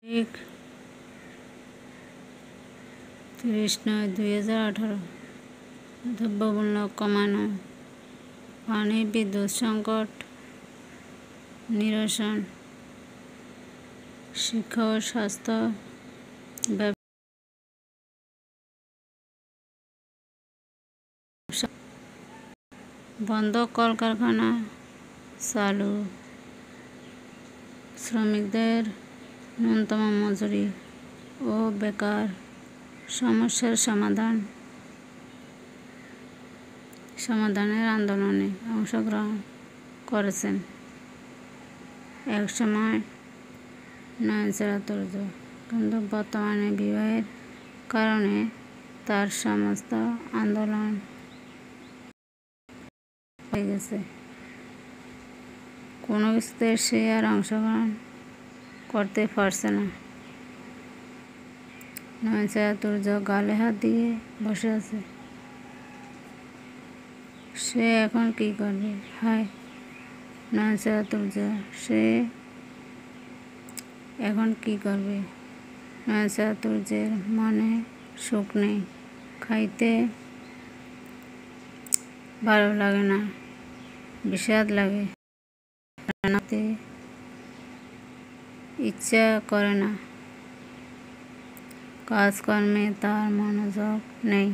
30/9/2018 দ্রব্যমূল্য কমানো, পানি বিদ্যুৎ সংকট নিরসন, শিক্ষা ও স্বাস্থ্য, বন্ধ কলকারখানা চালু, শ্রমিকদের ন্যূনতম মজুরি ও বেকার সমস্যার সমাধানের আন্দোলনে অংশগ্রহণ করেছেন। একসময় নয়নছড়া তুর্য, কিন্তু বর্তমানে বিবাহের কারণে তার সমস্ত আন্দোলন হয়ে গেছে। কোনো কিছুতে সে আর অংশগ্রহণ করতে পারছে না। নয়নছড়া তুর্য গালে হাত দিয়ে বসে আছে। সে এখন কি করবে? হায় নয়নছড়া তুর্য, সে এখন কি করবে? নয়নছড়া তুর্যের মনে সুখ নেই, খাইতে ভালো লাগে না, বিষাদ লাগে, রান্নাতে ইচ্ছা করে না, কাজকর্মে তার মনোযোগ নেই।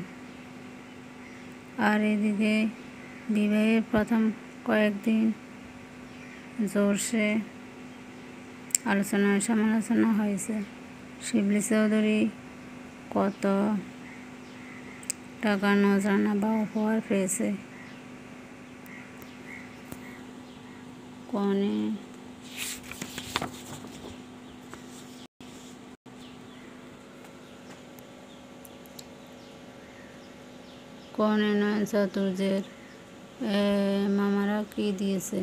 আর এদিকে বিবাহের প্রথম কয়েকদিন জোরসে সমালোচনা হয়েছে। শিবলী চৌধুরী কত টাকা নজরানা বা উপহার পেয়েছে। কনে নয়নছড়া তুর্যের মামারা কি দিয়েছে,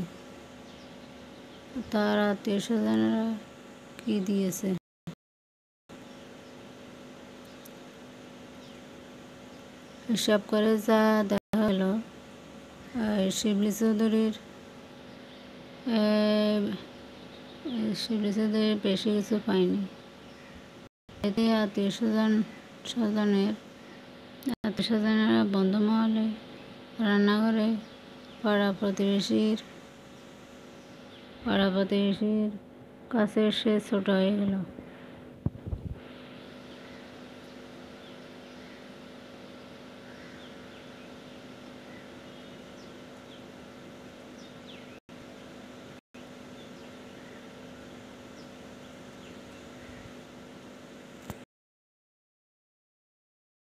তার আত্মীয় স্বজনেরা কি দিয়েছে। হিসাব করে যা দেখা হলো, শিবলী চৌধুরীর বেশি কিছু পায়নি। এতে আত্মীয় স্বজনেরা বন্ধু মহলে, রান্নাঘরে, পাড়া প্রতিবেশীর কাছে সে ছোট হয়ে গেল।